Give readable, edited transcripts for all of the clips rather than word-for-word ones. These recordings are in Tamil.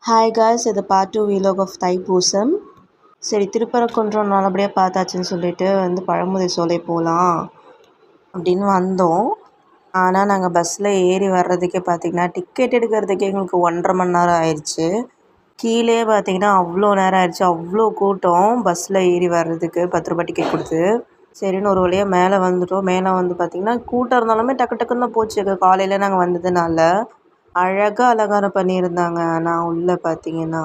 ஹாய் காய்ஸ், இது பார்ட் 2 வீலாக் ஆஃப் தைப்பூசம். சரி, திருப்பரங்குன்றம் நல்லபடியாக பார்த்தாச்சுன்னு சொல்லிட்டு பழமுதிர் சோலை போகலாம் அப்படின்னு வந்தோம். ஆனால் நாங்கள் பஸ்ஸில் ஏறி வர்றதுக்கே பார்த்திங்கன்னா டிக்கெட் எடுக்கிறதுக்கே எங்களுக்கு 1.5 மணி நேரம் ஆயிடுச்சு. கீழே பார்த்திங்கன்னா அவ்வளோ நேரம் ஆயிடுச்சு, அவ்வளோ கூட்டம் பஸ்ஸில் ஏறி வர்றதுக்கு 10 ரூபா டிக்கெட் கொடுத்து. சரின்னு ஒரு வழியாக மேலே வந்துட்டோம். மேலே பார்த்திங்கன்னா கூட்டம் இருந்தாலுமே டக்கு டக்குன்னு தான் போச்சு. காலையில் நாங்கள் வந்ததுனால அழகாக அலங்காரம் பண்ணியிருந்தாங்க. ஆனால் உள்ளே பார்த்தீங்கன்னா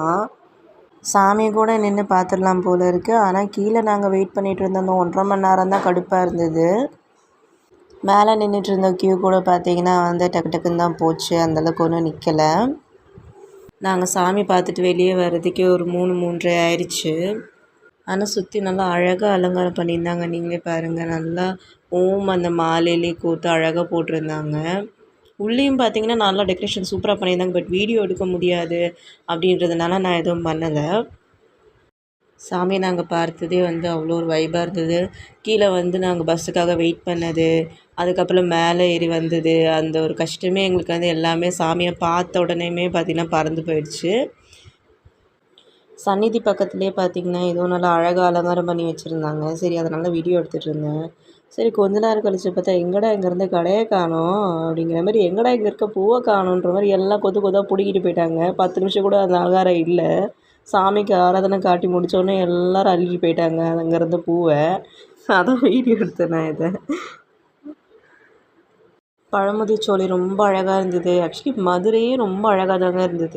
சாமி கூட நின்று பார்த்துடலாம் போல் இருக்குது. ஆனால் கீழே நாங்கள் வெயிட் பண்ணிகிட்டு இருந்த அந்த 1.5 மணி நேரம் தான் கடுப்பாக இருந்தது. மேலே நின்றுட்டு இருந்த க்யூ கூட பார்த்திங்கன்னா டக்கு டக்குன்னு தான் போச்சு. அந்தளவுக்கு ஒன்றும் நிற்கலை. நாங்கள் சாமி பார்த்துட்டு வெளியே வர்றதுக்கே ஒரு 3:30 ஆயிடுச்சு. ஆனால் சுற்றி நல்லா அழகாக அலங்காரம் பண்ணியிருந்தாங்க. நீங்களே பாருங்கள், நல்லா அந்த மாலையிலே கோர்த்து அழகாக போட்டிருந்தாங்க. உள்ளேயும் பார்த்தீங்கன்னா நல்லா டெக்கரேஷன் சூப்பராக பண்ணியிருந்தாங்க. பட் வீடியோ எடுக்க முடியாது அப்படின்றதுனால நான் எதுவும் பண்ணலை. சாமியை நாங்கள் பார்த்ததே அவ்வளோ ஒரு வைபாக இருந்தது. கீழே நாங்கள் பஸ்ஸுக்காக வெயிட் பண்ணது, அதுக்கப்புறம் மேலே ஏறி வந்தது, அந்த ஒரு கஷ்டமே எங்களுக்கு எல்லாமே சாமியை பார்த்த உடனேயுமே பார்த்திங்கன்னா பறந்து போயிடுச்சு. சந்நிதி பக்கத்துலேயே பார்த்திங்கன்னா ஏதோ நல்லா அழகாக அலங்காரம் பண்ணி வச்சுருந்தாங்க. சரி, அதனால் வீடியோ எடுத்துகிட்டு இருந்தேன். சரி, கொஞ்ச நேரம் கழிச்சு பார்த்தா எங்கடா இங்கேருந்து கடையை காணோம் அப்படிங்கிற மாதிரி, எங்கடா இங்கே இருக்க பூவை காணோன்ற மாதிரி எல்லாம் கொத்தாக பிடிக்கிட்டு போயிட்டாங்க. 10 நிமிஷம் கூட அந்த அலங்காரம் இல்லை. சாமிக்கு ஆராதனை காட்டி முடித்தோடனே எல்லோரும் அள்ளிட்டு போயிட்டாங்க அங்கேருந்து பூவை. அதான் வீடியோ எடுத்தேன் நான் இதை. பழமுதிர் சோலை ரொம்ப அழகாக இருந்தது. ஆக்சுவலி மதுரையே ரொம்ப அழகாக தாங்க இருந்தது.